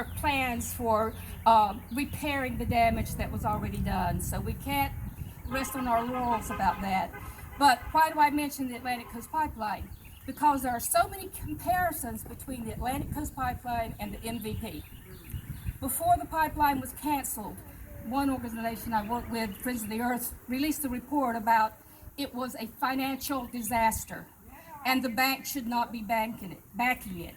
plans for repairing the damage that was already done. So we can't rest on our laurels about that. But why do I mention the Atlantic Coast Pipeline? Because there are so many comparisons between the Atlantic Coast Pipeline and the MVP. Before the pipeline was canceled, one organization I work with, Friends of the Earth, released a report about it was a financial disaster and the bank should not be backing it.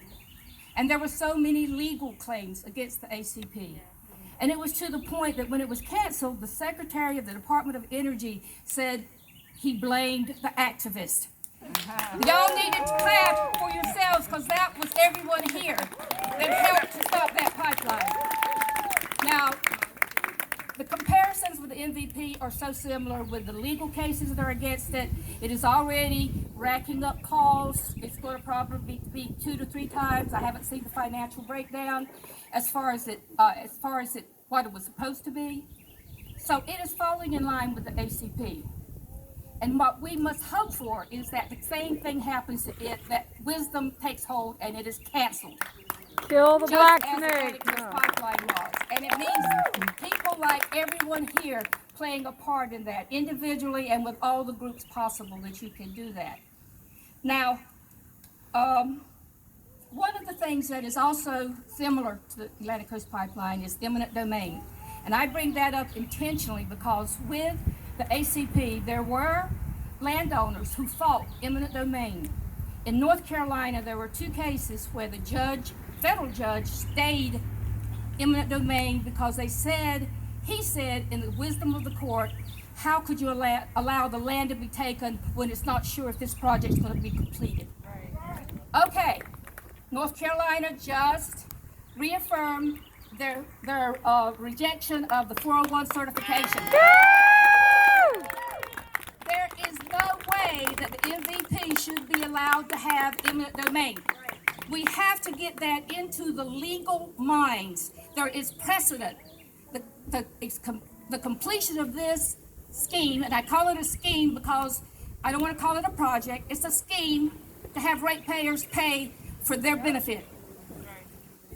And there were so many legal claims against the ACP. And it was to the point that when it was canceled, the Secretary of the Department of Energy said he blamed the activist. Y'all needed to clap for yourselves because that was everyone here that helped to stop that pipeline. Now, the comparisons with the MVP are so similar with the legal cases that are against it. It is already racking up calls. It's going to probably be 2 to 3 times. I haven't seen the financial breakdown as far as what it was supposed to be. So it is falling in line with the ACP. And what we must hope for is that the same thing happens to it, that wisdom takes hold and it is canceled. Kill the black snake. Just as the pipeline was. And it means people like everyone here playing a part in that, individually and with all the groups possible that you can do that. Now, one of the things that is also similar to the Atlantic Coast Pipeline is eminent domain. And I bring that up intentionally because with the ACP, there were landowners who fought eminent domain. In North Carolina, there were 2 cases where the federal judge stayed eminent domain because he said, in the wisdom of the court, how could you allow the land to be taken when it's not sure if this project is going to be completed? Okay, North Carolina just reaffirmed their rejection of the 401 certification. There is no way that the MVP should be allowed to have eminent domain. We have to get that into the legal minds. There is precedent. The completion of this scheme, and I call it a scheme because I don't want to call it a project, it's a scheme to have ratepayers pay for their benefit.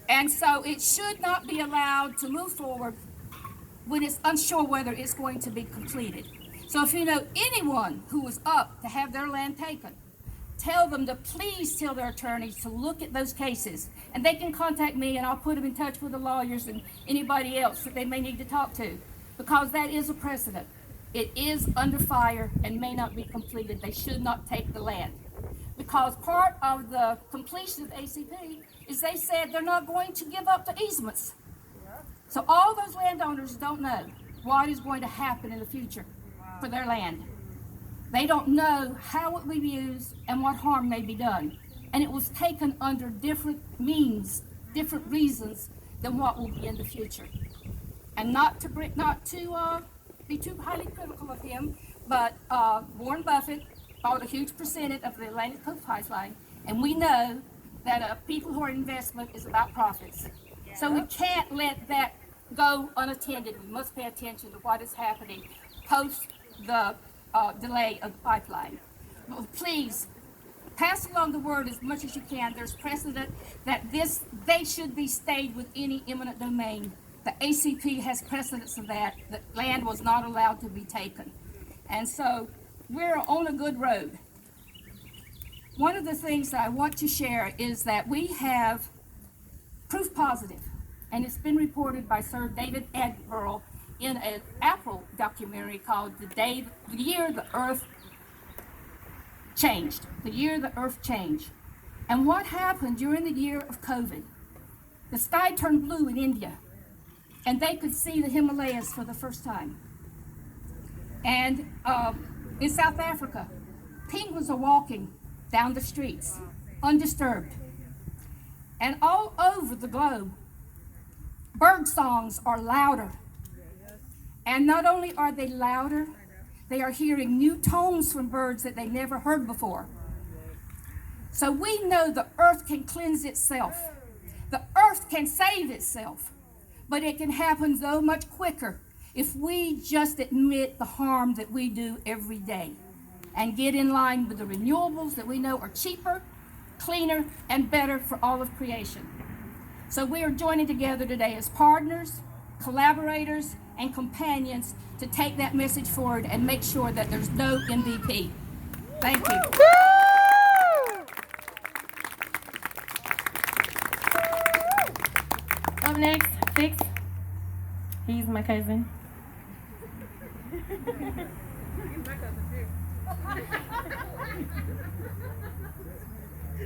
And so it should not be allowed to move forward when it's unsure whether it's going to be completed. So if you know anyone who was up to have their land taken, tell them to please tell their attorneys to look at those cases. And they can contact me and I'll put them in touch with the lawyers and anybody else that they may need to talk to. Because that is a precedent. It is under fire and may not be completed. They should not take the land. Because part of the completion of the ACP is they said they're not going to give up the easements. So all those landowners don't know what is going to happen in the future for their land. They don't know how it will be used and what harm may be done. And it was taken under different means, different reasons than what will be in the future. And not to be too highly critical of him, but Warren Buffett bought a huge percentage of the Atlantic Coast Pipeline, and we know that people who are in investment is about profits. So we can't let that go unattended. We must pay attention to what is happening post the delay of the pipeline. Well, please pass along the word as much as you can. There's precedent that they should be stayed with any eminent domain. The ACP has precedence of that. The land was not allowed to be taken. And so we're on a good road. One of the things that I want to share is that we have proof positive, and it's been reported by Sir David Attenborough in an Apple documentary called The Year the Earth Changed. The Year the Earth Changed. And what happened during the year of COVID? The sky turned blue in India, and they could see the Himalayas for the first time. And in South Africa, penguins are walking down the streets, undisturbed. And all over the globe, bird songs are louder. And not only are they louder, they are hearing new tones from birds that they never heard before. So we know the earth can cleanse itself. The earth can save itself. But it can happen so much quicker if we just admit the harm that we do every day and get in line with the renewables that we know are cheaper, cleaner, and better for all of creation. So we are joining together today as partners, collaborators, and companions to take that message forward and make sure that there's no MVP. Thank you. Up next, Fix. He's my cousin.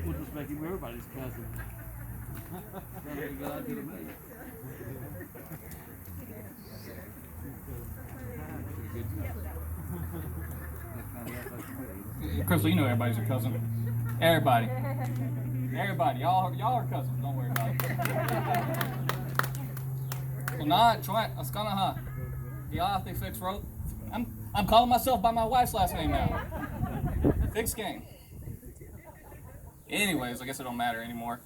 We'll just make him everybody's cousin. Crystal, you know everybody's your cousin. Everybody. Everybody. Y'all are cousins. Don't worry about it. Well, Trent, Askanaha. Diathi Fix wrote. I'm calling myself by my wife's last name now. Fix Gang. Anyways, I guess it don't matter anymore.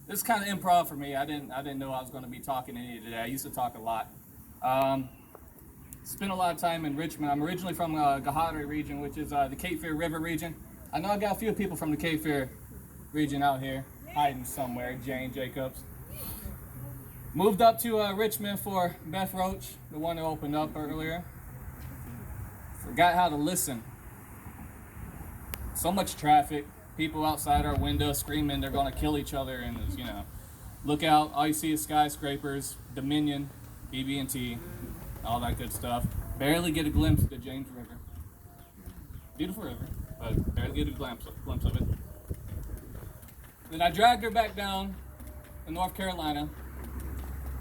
This is kind of improv for me. I didn't know I was going to be talking to you today. I used to talk a lot. Spent a lot of time in Richmond. I'm originally from Gahadri region, which is the Cape Fear River region. I know I got a few people from the Cape Fear region out here, hiding somewhere. Jane Jacobs. Moved up to Richmond for Beth Roach, the one who opened up earlier. Forgot how to listen. So much traffic, people outside our window screaming they're going to kill each other, and look out, all you see is skyscrapers, Dominion, BB&T, all that good stuff. Barely get a glimpse of the James River. Beautiful river, but barely get a glimpse of it. Then I dragged her back down to North Carolina,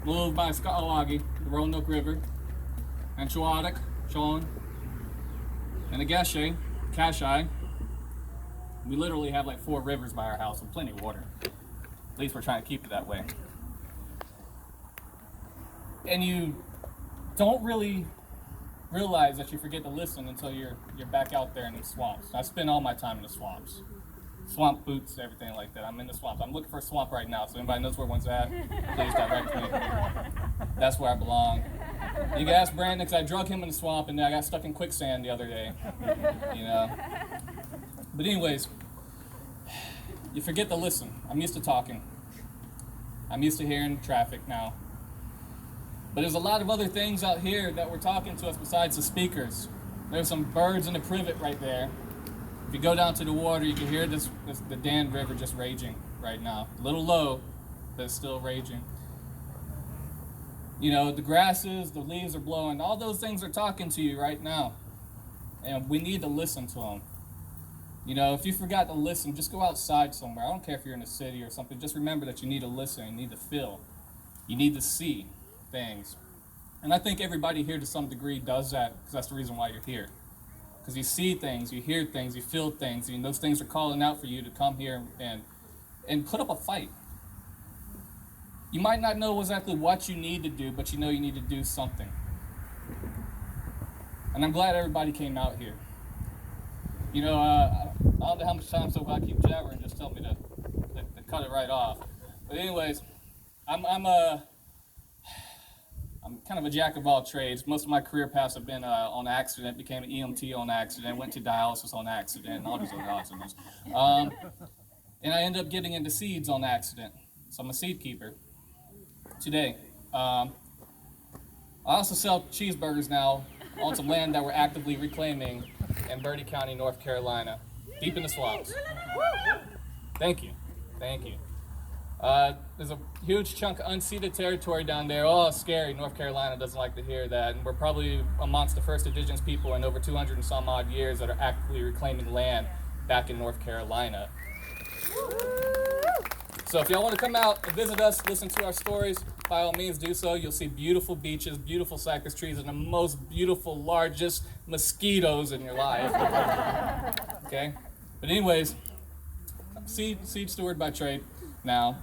moved by Skaawagi, the Roanoke River, and Chewadik, Sean, and the Gashai. We literally have like 4 rivers by our house and plenty of water. At least we're trying to keep it that way. And you don't really realize that you forget to listen until you're back out there in the swamps. I spend all my time in the swamps. Swamp boots, everything like that. I'm in the swamps. I'm looking for a swamp right now, so anybody knows where one's at, please direct me. That's where I belong. You can ask Brandon, because I drug him in the swamp and I got stuck in quicksand the other day. But anyways, you forget to listen. I'm used to talking. I'm used to hearing traffic now. But there's a lot of other things out here that were talking to us besides the speakers. There's some birds in the privet right there. If you go down to the water, you can hear the Dan River just raging right now. A little low, but it's still raging. The grasses, the leaves are blowing. All those things are talking to you right now. And we need to listen to them. If you forgot to listen, just go outside somewhere. I don't care if you're in a city or something. Just remember that you need to listen. You need to feel. You need to see things. And I think everybody here to some degree does that, because that's the reason why you're here. Because you see things, you hear things, you feel things, and those things are calling out for you to come here and put up a fight. You might not know exactly what you need to do, but you know you need to do something. And I'm glad everybody came out here. I don't know how much time so far I keep jabbering, just tell me to cut it right off. But anyways, I'm kind of a jack of all trades. Most of my career paths have been on accident. Became an EMT on accident, went to dialysis on accident, and all these other odds and ends. And I ended up getting into seeds on accident. So I'm a seed keeper today. I also sell cheeseburgers now on some land that we're actively reclaiming in Bertie County, North Carolina, deep in the swamps. Thank you. There's a huge chunk of unceded territory down there. Oh, it's scary. North Carolina doesn't like to hear that. And we're probably amongst the first indigenous people in over 200 and some odd years that are actively reclaiming land back in North Carolina. So if y'all want to come out and visit us, listen to our stories, by all means do so. You'll see beautiful beaches, beautiful cypress trees, and the most beautiful, largest mosquitoes in your life. Okay? But anyways, seed steward by trade now.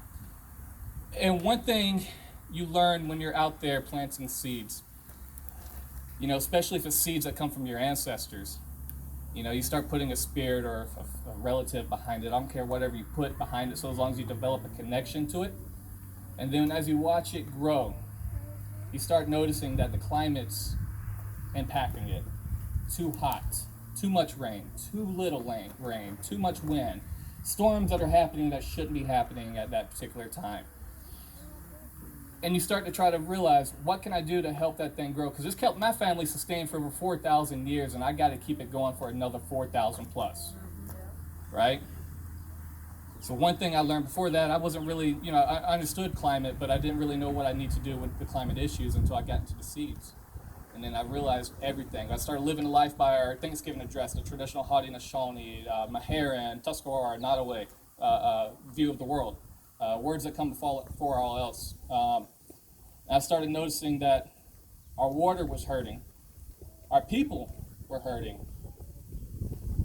And one thing you learn when you're out there planting seeds, especially if it's seeds that come from your ancestors, you start putting a spirit or a relative behind it. I don't care whatever you put behind it, so as long as you develop a connection to it. And then as you watch it grow, you start noticing that the climate's impacting it. Too hot, too much rain, too little rain, too much wind, storms that are happening that shouldn't be happening at that particular time. And you start to try to realize, what can I do to help that thing grow? Because this kept my family sustained for over 4,000 years, and I got to keep it going for another 4,000 plus, right? So one thing I learned before that, I wasn't really, I understood climate, but I didn't really know what I need to do with the climate issues until I got into the seeds. And then I realized everything. I started living a life by our Thanksgiving address, the traditional Haudenosaunee, Meherrin, Tuscarora, Nottoway view of the world. Words that come before all else. I started noticing that our water was hurting. Our people were hurting.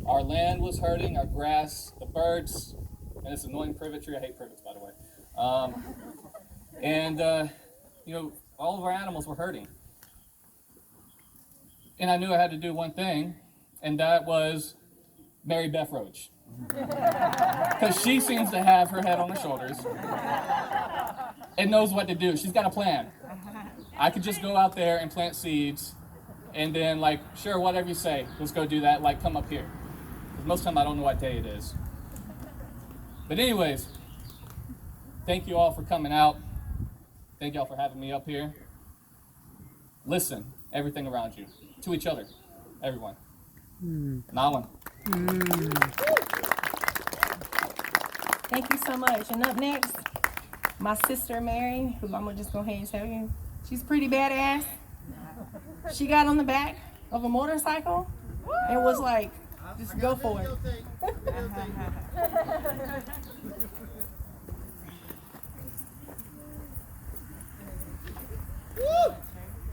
Our land was hurting, our grass, the birds, and this annoying privet tree. I hate privets, by the way. All of our animals were hurting. And I knew I had to do one thing, and that was marry Beth Roach. Because she seems to have her head on her shoulders and knows what to do. She's got a plan. I could just go out there and plant seeds and then, sure, whatever you say, let's go do that, come up here. Because most of the time I don't know what day it is. But anyways, thank you all for coming out. Thank y'all for having me up here. Listen, everything around you, to each other, everyone. Nawan. Thank you so much. And up next, my sister Mary, who I'm just going to go ahead and tell you, she's pretty badass. She got on the back of a motorcycle and was like, just go for it.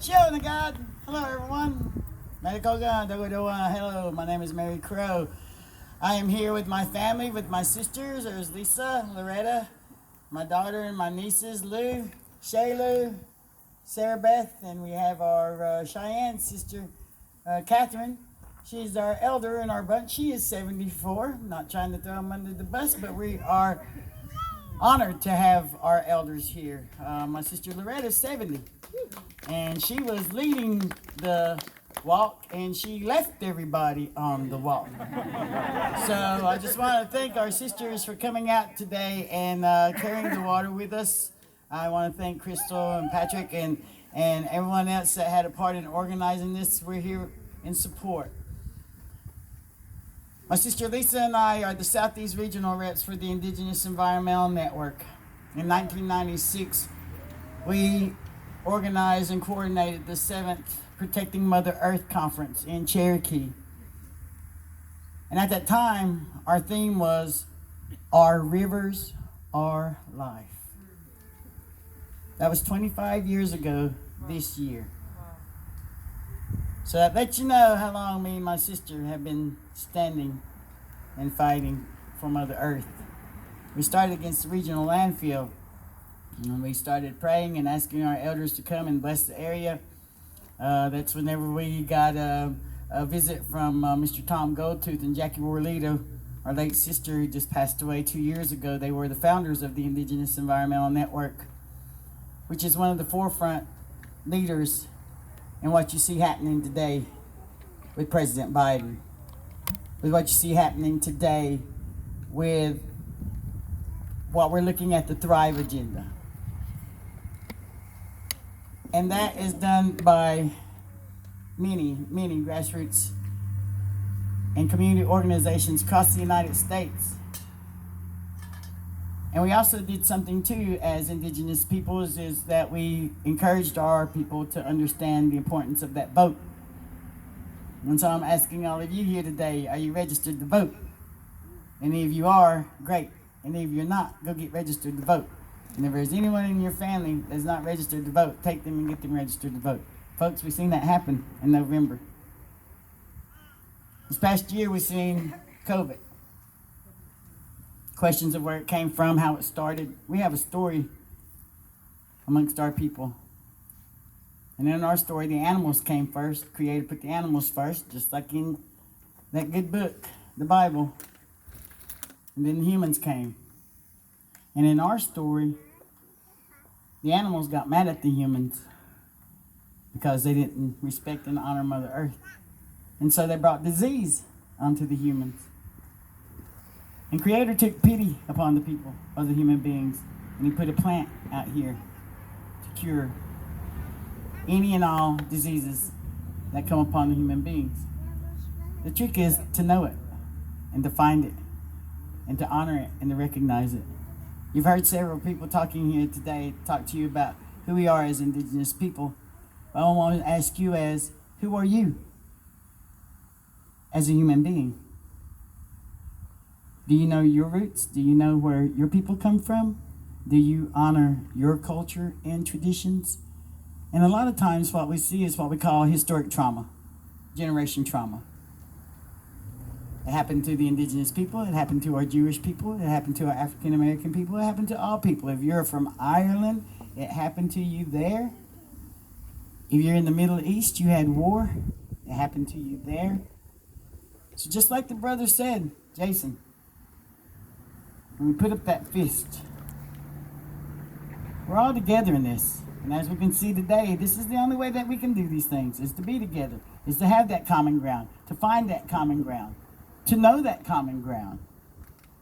Show the God. Hello, everyone. Medical God. Hello, my name is Mary Crow. I am here with my family, with my sisters. There's Lisa, Loretta, my daughter, and my nieces, Lou, Shaylu, Sarah Beth, and we have our Cheyenne sister, Catherine. She's our elder in our bunch. She is 74. I'm not trying to throw them under the bus, but we are honored to have our elders here. My sister Loretta is 70, and she was leading the walk, and she left everybody on the walk. So I just want to thank our sisters for coming out today and carrying the water with us. I want to thank Crystal and Patrick and everyone else that had a part in organizing this. We're here in support. My sister Lisa and I are the Southeast Regional Reps for the Indigenous Environmental Network. In 1996, we organized and coordinated the 7th Protecting Mother Earth Conference in Cherokee. And at that time, our theme was, Our Rivers Are Life. That was 25 years ago this year. So that lets you know how long me and my sister have been standing and fighting for Mother Earth. We started against the regional landfill, and we started praying and asking our elders to come and bless the area. That's whenever we got a visit from Mr. Tom Goldtooth and Jackie Warlito, our late sister who just passed away 2 years ago. They were the founders of the Indigenous Environmental Network, which is one of the forefront leaders in what you see happening today with President Biden, with what you see happening today with what we're looking at, the Thrive Agenda. And that is done by many grassroots and community organizations across the United States. And we also did something too as Indigenous peoples, is that we encouraged our people to understand the importance of that vote. And so I'm asking all of you here today, are you registered to vote? Any of you are, great. Any of you are not, go get registered to vote. And if there's anyone in your family that's not registered to vote, take them and get them registered to vote. Folks, we've seen that happen in November. This past year we've seen COVID. Questions of where it came from, how it started. We have a story amongst our people. And in our story, the animals came first. Creator put the animals first, just like in that good book, the Bible. And then the humans came. And in our story, the animals got mad at the humans because they didn't respect and honor Mother Earth. And so they brought disease onto the humans. And Creator took pity upon the people, of the human beings, and he put a plant out here to cure any and all diseases that come upon the human beings. The trick is to know it, and to find it, and to honor it, and to recognize it. You've heard several people talking here today talk to you about who we are as indigenous people. I want to ask you as, who are you as a human being? Do you know your roots? Do you know where your people come from? Do you honor your culture and traditions? And a lot of times what we see is what we call historic trauma, generation trauma. It happened to the indigenous people, it happened to our Jewish people, it happened to our African American people, it happened to all people. If you're from Ireland, it happened to you there. If you're in the Middle East, you had war, it happened to you there. So just like the brother said, Jason, when we put up that fist, we're all together in this. And as we can see today, this is the only way that we can do these things, is to be together, is to have that common ground, to find that common ground, to know that common ground.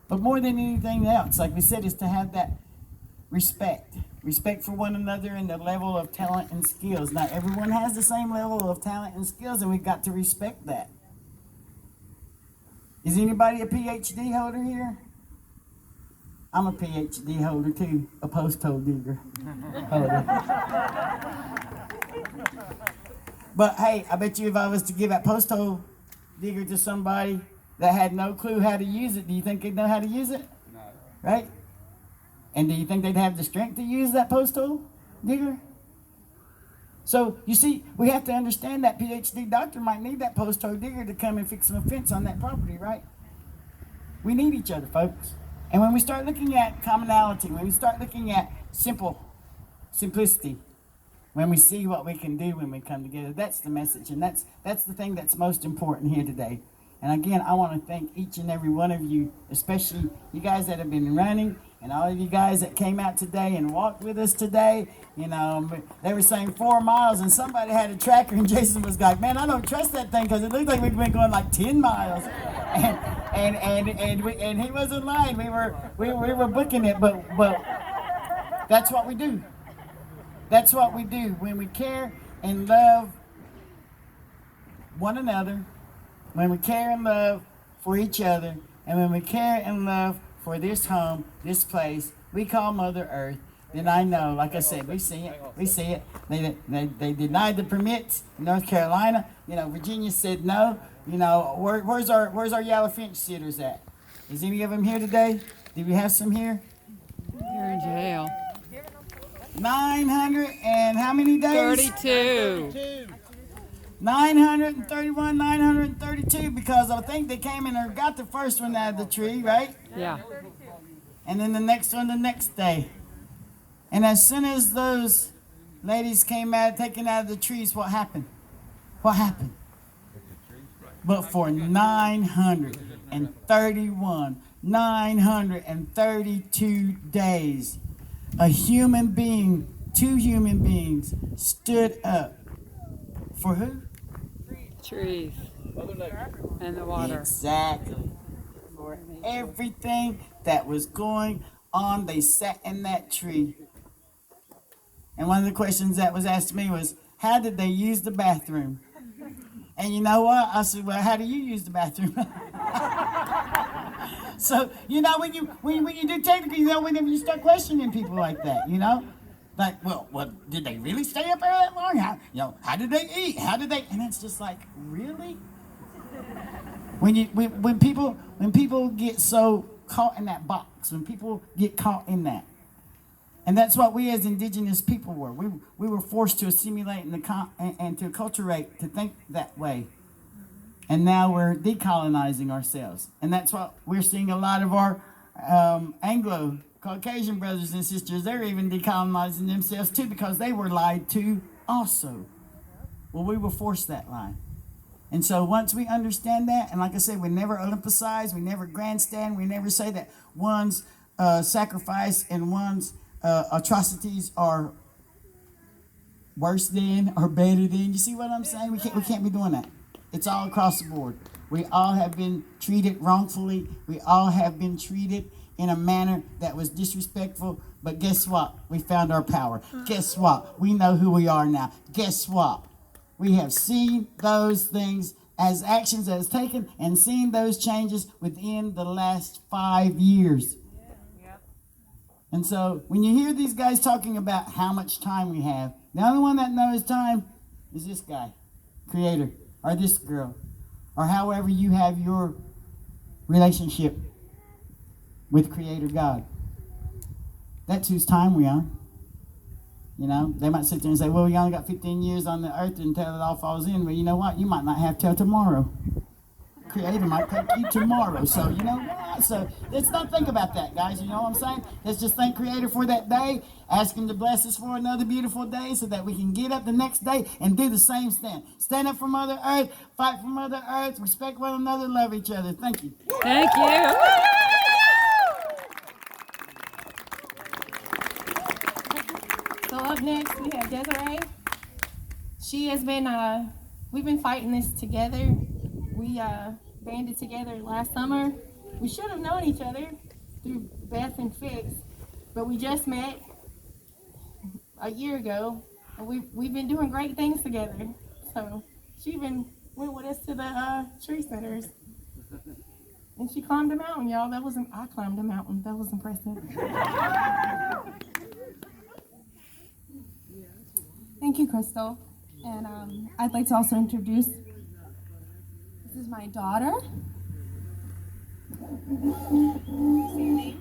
But more than anything else, like we said, is to have that respect. Respect for one another and the level of talent and skills. Not everyone has the same level of talent and skills, and we've got to respect that. Is anybody a PhD holder here? I'm a PhD holder too, a post-hole digger holder. But hey, I bet you if I was to give that post-hole digger to somebody that had no clue how to use it, do you think they'd know how to use it? No. Right? And do you think they'd have the strength to use that post-hole digger? So, you see, we have to understand that PhD doctor might need that post-hole digger to come and fix some fence on that property, right? We need each other, folks. And when we start looking at commonality, when we start looking at simplicity, when we see what we can do when we come together, that's the message. And that's the thing that's most important here today. And again, I want to thank each and every one of you, especially you guys that have been running, and all of you guys that came out today and walked with us today. You know, they were saying 4 miles, and somebody had a tracker, and Jason was like, man, I don't trust that thing because it looked like we've been going like 10 miles. And he wasn't lying. We were booking it, but that's what we do. That's what we do when we care and love one another, when we care and love for each other, and when we care and love for this home, this place we call Mother Earth. Then I know, like I said, we see it. They denied the permits in North Carolina. You know, Virginia said no. You know, where's our yellow finch sitters at? Is any of them here today? Do we have some here? You're in jail. 900 and how many days? 32. 931, 932, because I think they came in and got the first one out of the tree, right? Yeah. And then the next one the next day. And as soon as those ladies came out, taken out of the trees, what happened? What happened? But for 931, 932 days, a human being, 2 human beings stood up. For who? Trees. And the water. Exactly. For everything that was going on, they sat in that tree. And one of the questions that was asked me was, how did they use the bathroom? And you know what? I said, well, how do you use the bathroom? So, you know, when you do technically, you know, whenever you start questioning people like that, you know? Like, well, did they really stay up there that long? How did they eat? How did they? And it's just like, really? When people get so caught in that box, when people get caught in that, and that's what we as indigenous people were. We were forced to assimilate and to acculturate to think that way. And now we're decolonizing ourselves. And that's what we're seeing a lot of our Anglo-Caucasian brothers and sisters. They're even decolonizing themselves too because they were lied to also. Well, we were forced that lie. And so once we understand that, and like I said, we never Olympicize, we never grandstand, we never say that one's sacrifice and one's atrocities are worse than or better than. You see what I'm saying? We can't be doing that. It's all across the board. We all have been treated wrongfully. We all have been treated in a manner that was disrespectful. But guess what? We found our power. Guess what? We know who we are now. Guess what? We have seen those things as actions that is taken and seen those changes within the last 5 years. And so when you hear these guys talking about how much time we have, the only one that knows time is this guy, Creator, or this girl, or however you have your relationship with Creator God. That's whose time we're on. You know, they might sit there and say, well, we only got 15 years on the earth until it all falls in. Well, you know what? You might not have till tomorrow. Creator might take you tomorrow. So, you know what? So, let's not think about that, guys. You know what I'm saying? Let's just thank Creator for that day. Ask Him to bless us for another beautiful day so that we can get up the next day and do the same stand. Stand up for Mother Earth, fight for Mother Earth, respect one another, love each other. Thank you. Thank you. So up next, we have Desiree. She has been, we've been fighting this together. We banded together last summer. We should have known each other through Beth and Fix, but we just met a year ago, and we've been doing great things together. So she even went with us to the tree centers, and she climbed a mountain, y'all. I climbed a mountain. That was impressive. Thank you, Crystal. And I'd like to also introduce, this is my daughter. Say your name.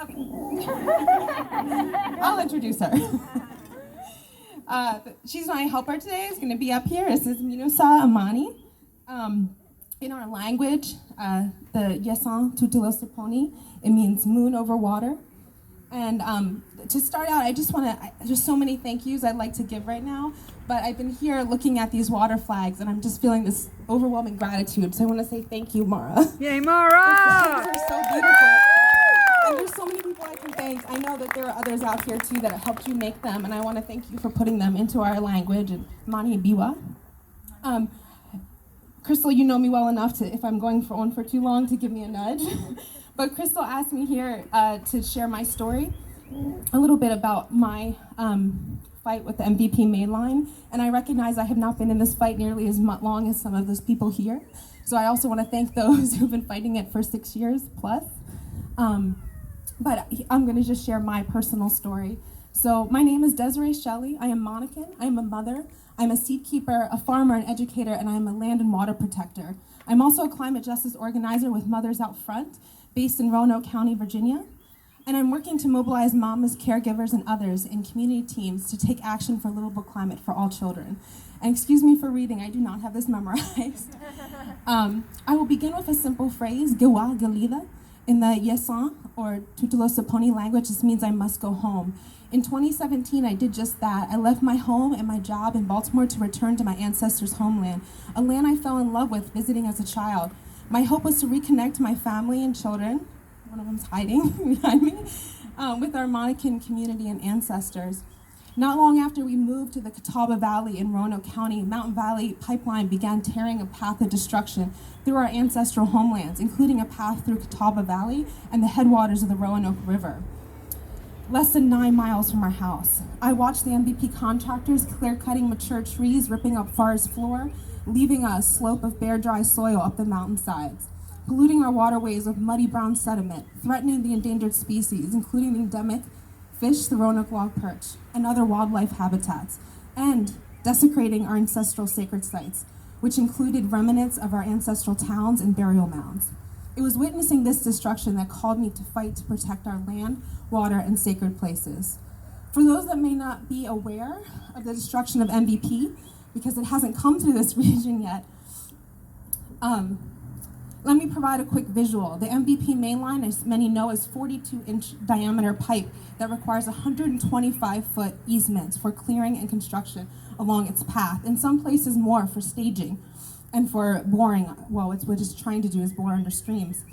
Okay. I'll introduce her. She's my helper today. Is going to be up here. This is Minusa Amani. In our language, the Yesan Tutilosiponi, it means moon over water. And to start out, there's so many thank yous I'd like to give right now, but I've been here looking at these water flags, and I'm just feeling this overwhelming gratitude. So I want to say thank you, Mara. Yay, These Mara! flags are so beautiful. And there's so many people I can thank. I know that there are others out here, too, that have helped you make them, and I want to thank you for putting them into our language, and Mani Biwa. Crystal, you know me well enough to, if I'm going on for too long, to give me a nudge. But Crystal asked me here to share my story, a little bit about my fight with the MVP mainline. And I recognize I have not been in this fight nearly as long as some of those people here. So I also want to thank those who've been fighting it for 6 years plus. But I'm going to just share my personal story. So my name is Desiree Shelley. I am Monacan. I am a mother. I'm a seed keeper, a farmer, an educator, and I'm a land and water protector. I'm also a climate justice organizer with Mothers Out Front, based in Roanoke County, Virginia. And I'm working to mobilize mamas, caregivers, and others in community teams to take action for livable climate for all children. And excuse me for reading, I do not have this memorized. I will begin with a simple phrase, Gawa Galida. In the Yesan, or Tutelosiponi language, this means I must go home. In 2017, I did just that. I left my home and my job in Baltimore to return to my ancestors' homeland, a land I fell in love with visiting as a child. My hope was to reconnect my family and children, one of them's hiding behind me, with our Monacan community and ancestors. Not long after we moved to the Catawba Valley in Roanoke County, Mountain Valley Pipeline began tearing a path of destruction through our ancestral homelands, including a path through Catawba Valley and the headwaters of the Roanoke River. Less than 9 miles from our house. I watched the MVP contractors clear-cutting mature trees, ripping up forest floor, leaving a slope of bare, dry soil up the mountainsides, polluting our waterways with muddy brown sediment, threatening the endangered species, including the endemic fish, the Roanoke log perch, and other wildlife habitats, and desecrating our ancestral sacred sites, which included remnants of our ancestral towns and burial mounds. It was witnessing this destruction that called me to fight to protect our land, water, and sacred places. For those that may not be aware of the destruction of MVP, because it hasn't come through this region yet, let me provide a quick visual. The MVP mainline, as many know, is 42-inch diameter pipe that requires 125-foot easements for clearing and construction along its path. In some places more for staging and for boring. Well, what it's trying to do is bore under streams.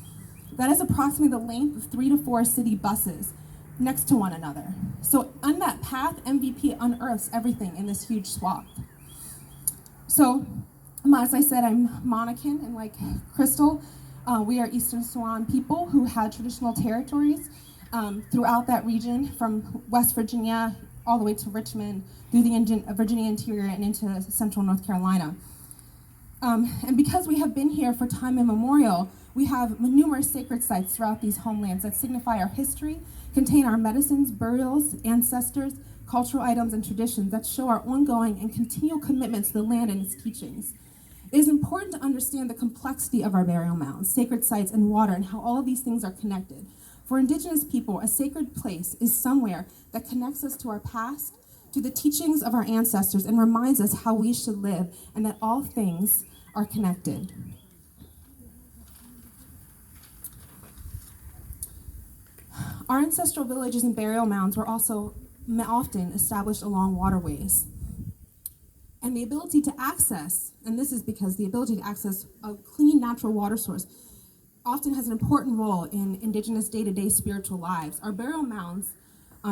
That is approximately the length of 3 to 4 city buses. next to one another. So on that path, MVP unearths everything in this huge swath. So, as I said, I'm Monacan, and like Crystal, we are Eastern Swan people who had traditional territories throughout that region, from West Virginia all the way to Richmond, through the Virginia interior and into central North Carolina. And because we have been here for time immemorial, we have numerous sacred sites throughout these homelands that signify our history, contain our medicines, burials, ancestors, cultural items, and traditions that show our ongoing and continual commitment to the land and its teachings. It is important to understand the complexity of our burial mounds, sacred sites, and water, and how all of these things are connected. For Indigenous people, a sacred place is somewhere that connects us to our past, to the teachings of our ancestors, and reminds us how we should live, and that all things are connected. Our ancestral villages and burial mounds were also often established along waterways. And the ability to access, and this is because the ability to access a clean natural water source often has an important role in Indigenous day-to-day spiritual lives. Our burial mounds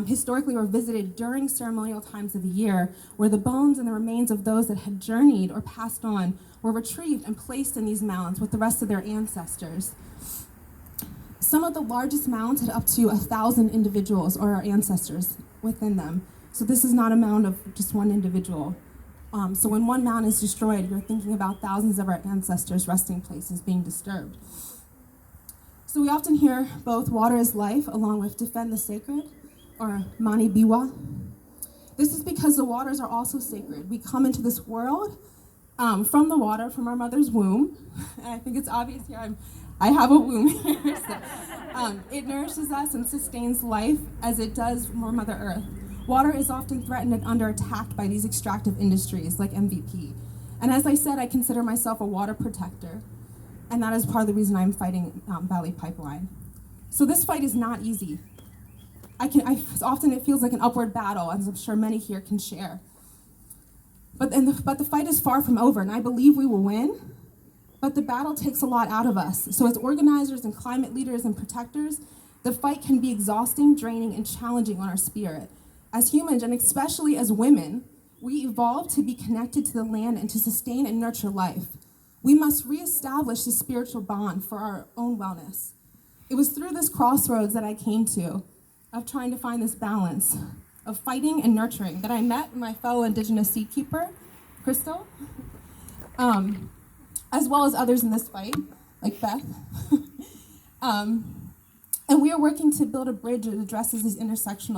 historically were visited during ceremonial times of the year, where the bones and the remains of those that had journeyed or passed on were retrieved and placed in these mounds with the rest of their ancestors. Some of the largest mounds had up to 1,000 individuals or our ancestors within them. So this is not a mound of just one individual. So when one mound is destroyed, you're thinking about thousands of our ancestors' resting places being disturbed. So we often hear both water is life along with defend the sacred, or mani biwa. This is because the waters are also sacred. We come into this world from the water, from our mother's womb. And I think it's obvious here, I have a womb here. So, it nourishes us and sustains life as it does for Mother Earth. Water is often threatened and under attack by these extractive industries like MVP. And as I said, I consider myself a water protector. And that is part of the reason I'm fighting Valley Pipeline. So this fight is not easy. Often it feels like an upward battle, as I'm sure many here can share. But the fight is far from over, and I believe we will win. But the battle takes a lot out of us. So as organizers and climate leaders and protectors, the fight can be exhausting, draining, and challenging on our spirit. As humans, and especially as women, we evolved to be connected to the land and to sustain and nurture life. We must reestablish the spiritual bond for our own wellness. It was through this crossroads that I came to, of trying to find this balance of fighting and nurturing, that I met my fellow Indigenous seed keeper, Crystal, as well as others in this fight, like Beth. And we are working to build a bridge that addresses this intersection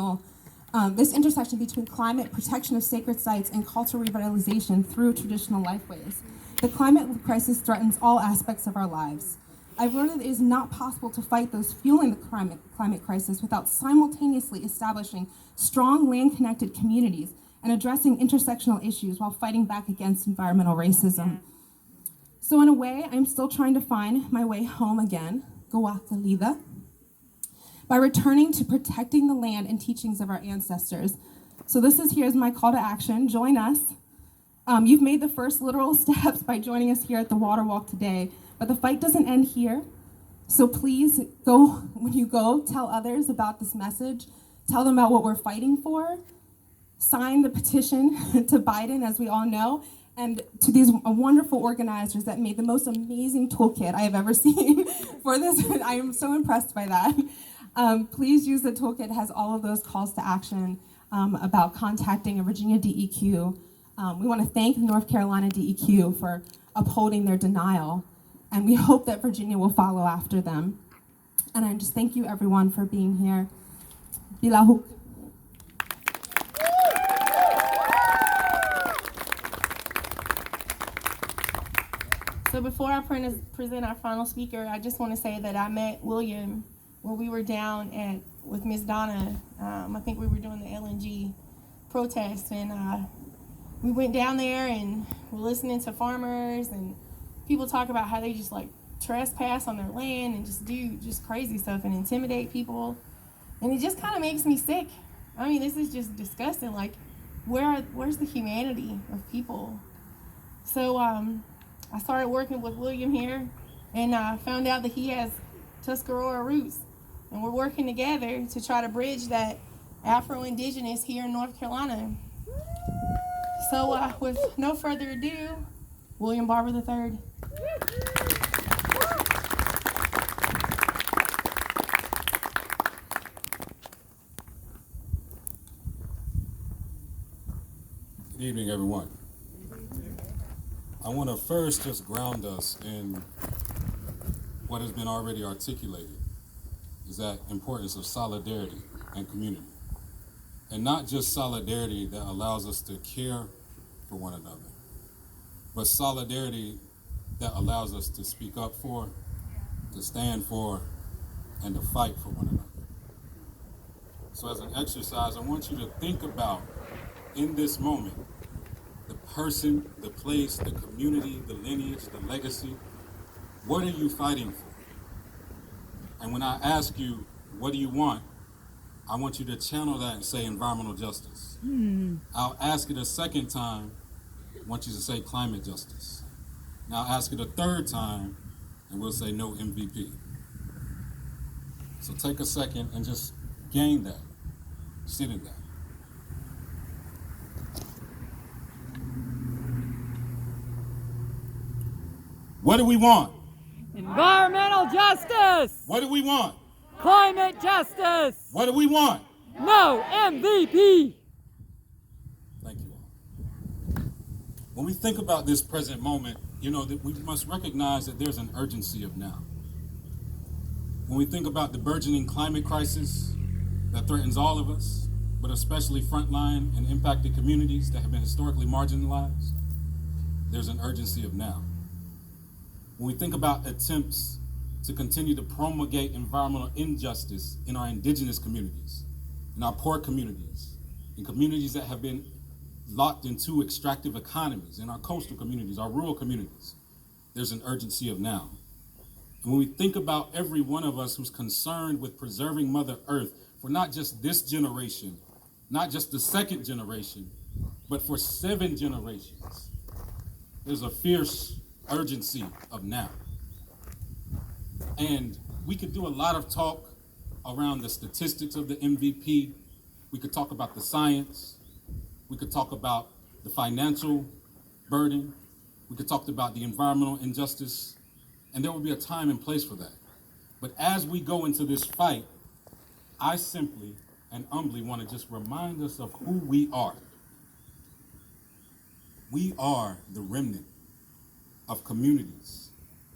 between climate, protection of sacred sites, and cultural revitalization through traditional lifeways. The climate crisis threatens all aspects of our lives. I've learned that it is not possible to fight those fueling the climate crisis without simultaneously establishing strong land-connected communities and addressing intersectional issues while fighting back against environmental racism. So in a way, I'm still trying to find my way home again, Gawathalida, by returning to protecting the land and teachings of our ancestors. So here's my call to action. Join us. You've made the first literal steps by joining us here at the Water Walk today, but the fight doesn't end here. So please when you go, tell others about this message. Tell them about what we're fighting for. Sign the petition to Biden, as we all know, and to these wonderful organizers that made the most amazing toolkit I have ever seen for this. I am so impressed by that. Please use the toolkit. It has all of those calls to action about contacting a Virginia DEQ. We want to thank North Carolina DEQ for upholding their denial, and we hope that Virginia will follow after them. And I just thank you everyone for being here. Bilahuk. So before I present our final speaker, I just want to say that I met William when we were down with Miss Donna. I think we were doing the LNG protest, and we went down there and we're listening to farmers and people talk about how they just like trespass on their land and just do just crazy stuff and intimidate people. And it just kind of makes me sick. I mean, this is just disgusting. Like, where's the humanity of people? So I started working with William here, and I found out that he has Tuscarora roots. And we're working together to try to bridge that Afro-Indigenous here in North Carolina. So with no further ado, William Barber III. Good evening, everyone. I want to first just ground us in what has been already articulated, is that importance of solidarity and community. And not just solidarity that allows us to care for one another, but solidarity that allows us to speak up for, to stand for, and to fight for one another. So as an exercise, I want you to think about, in this moment, the person, the place, the community, the lineage, the legacy. What are you fighting for? And when I ask you, what do you want? I want you to channel that and say environmental justice. I'll ask it a second time. I want you to say climate justice. Now I'll ask it a third time, and we'll say no MVP. So take a second and just gain that. Sit in that. What do we want? Environmental justice! What do we want? Climate justice! What do we want? No MVP! Thank you all. When we think about this present moment, you know, that we must recognize that there's an urgency of now. When we think about the burgeoning climate crisis that threatens all of us, but especially frontline and impacted communities that have been historically marginalized, there's an urgency of now. When we think about attempts to continue to promulgate environmental injustice in our indigenous communities, in our poor communities, in communities that have been locked into extractive economies, in our coastal communities, our rural communities, there's an urgency of now. And when we think about every one of us who's concerned with preserving Mother Earth for not just this generation, not just the second generation, but for 7 generations, there's a fierce urgency of now. And we could do a lot of talk around the statistics of the MVP. We could talk about the science. We could talk about the financial burden. We could talk about the environmental injustice. And there will be a time and place for that. But as we go into this fight, I simply and humbly want to just remind us of who we are. We are the remnant of communities,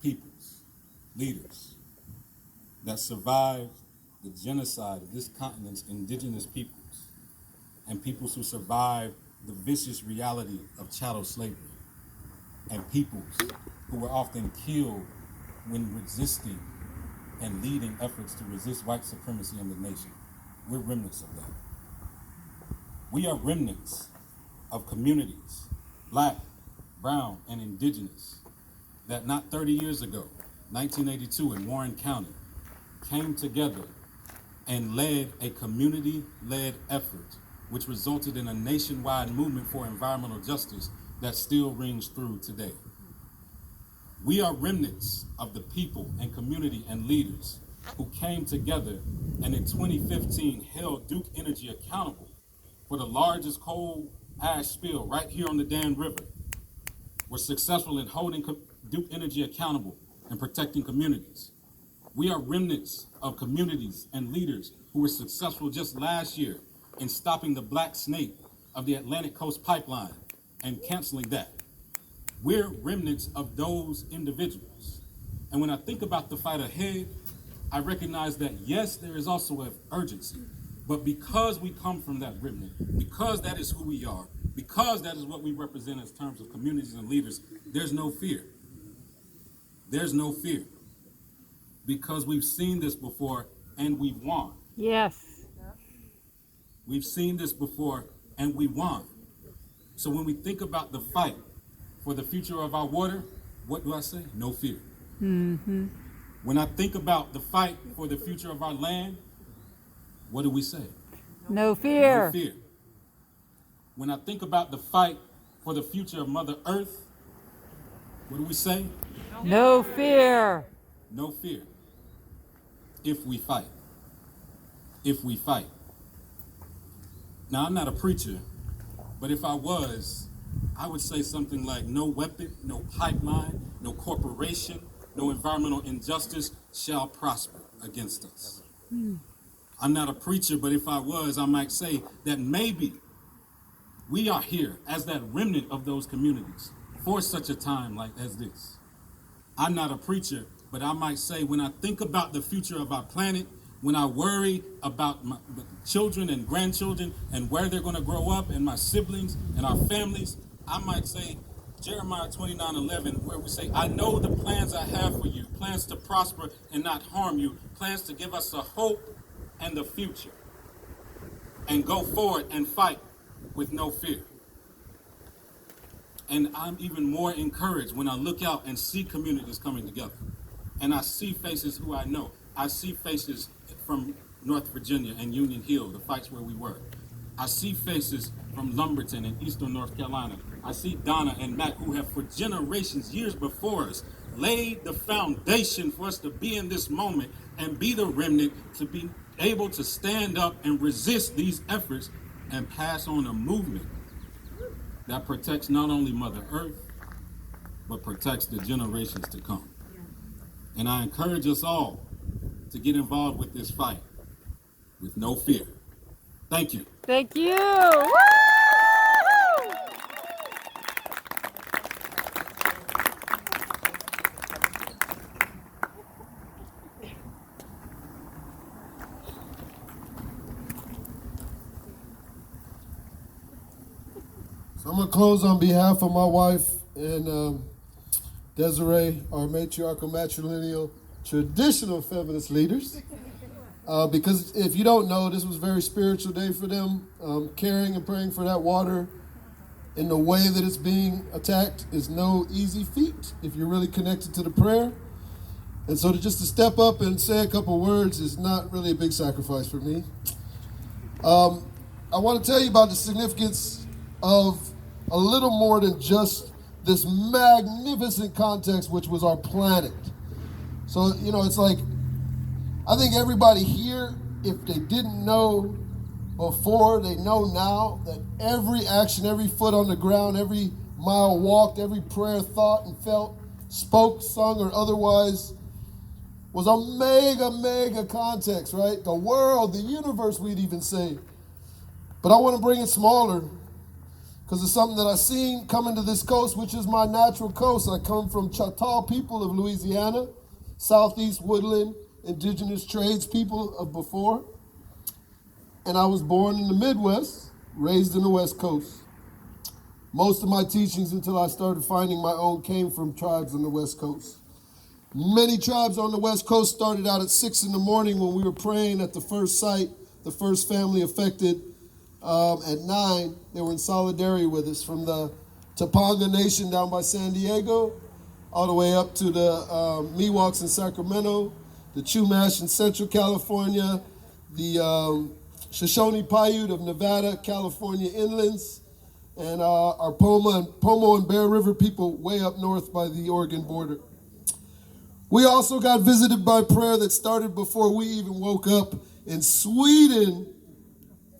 peoples, leaders that survived the genocide of this continent's indigenous peoples and peoples who survived the vicious reality of chattel slavery and peoples who were often killed when resisting and leading efforts to resist white supremacy in the nation. We're remnants of that. We are remnants of communities, Black, brown, and indigenous, that not 30 years ago, 1982 in Warren County, came together and led a community-led effort, which resulted in a nationwide movement for environmental justice that still rings through today. We are remnants of the people and community and leaders who came together and in 2015 held Duke Energy accountable for the largest coal ash spill right here on the Dan River. Were successful in holding Duke Energy accountable and protecting communities. We are remnants of communities and leaders who were successful just last year in stopping the black snake of the Atlantic Coast Pipeline and canceling that. We're remnants of those individuals. And when I think about the fight ahead, I recognize that yes, there is also an urgency, but because we come from that remnant, because that is who we are, because that is what we represent in terms of communities and leaders, there's no fear. There's no fear. Because we've seen this before and we won. Yes. We've seen this before and we won. So when we think about the fight for the future of our water, what do I say? No fear. Mm-hmm. When I think about the fight for the future of our land, what do we say? No fear. No fear. When I think about the fight for the future of Mother Earth, what do we say? No fear. No fear. If we fight. if we fight. Now, I'm not a preacher, but if I was, I would say something like no weapon, no pipeline, no corporation, no environmental injustice shall prosper against us. I'm not a preacher, but if I was, I might say that maybe we are here as that remnant of those communities for such a time like as this. I'm not a preacher, but I might say when I think about the future of our planet, when I worry about my children and grandchildren and where they're going to grow up and my siblings and our families, I might say Jeremiah 29:11, where we say, I know the plans I have for you, plans to prosper and not harm you, plans to give us a hope and the future. And go forward and fight with no fear. And I'm even more encouraged when I look out and see communities coming together. And I see faces who I know. I see faces from North Virginia and Union Hill, the fights where we were. I see faces from Lumberton and Eastern North Carolina. I see Donna and Matt, who have for generations, years before us, laid the foundation for us to be in this moment and be the remnant to be able to stand up and resist these efforts and pass on a movement that protects not only Mother Earth, but protects the generations to come. And I encourage us all to get involved with this fight with no fear. Thank you. Thank you. Woo! So I'm going to close on behalf of my wife and Desiree, our matriarchal, matrilineal, traditional feminist leaders. Because if you don't know, this was a very spiritual day for them. Caring and praying for that water in the way that it's being attacked is no easy feat if you're really connected to the prayer. And so just to step up and say a couple words is not really a big sacrifice for me. I want to tell you about the significance of a little more than just this magnificent context, which was our planet. So, it's like, I think everybody here, if they didn't know before, they know now that every action, every foot on the ground, every mile walked, every prayer thought and felt, spoke, sung, or otherwise was a mega context, right? The world, the universe, we'd even say. But I want to bring it smaller because it's something that I've seen coming to this coast, which is my natural coast. I come from Choctaw people of Louisiana, Southeast Woodland, indigenous trades people of before. And I was born in the Midwest, raised in the West Coast. Most of my teachings until I started finding my own came from tribes on the West Coast. Many tribes on the West Coast started out at 6 in the morning when we were praying at the first site, the first family affected. At 9, they were in solidarity with us, from the Topanga Nation down by San Diego, all the way up to the Miwoks in Sacramento, the Chumash in Central California, the Shoshone Paiute of Nevada, California inlands, and our Pomo and Bear River people way up north by the Oregon border. We also got visited by prayer that started before we even woke up in Sweden.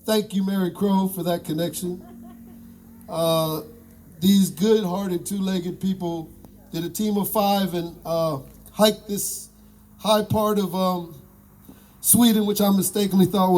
Thank you, Mary Crow, for that connection. These good-hearted, two-legged people did a team of 5 and hiked this high part of Sweden, which I mistakenly thought was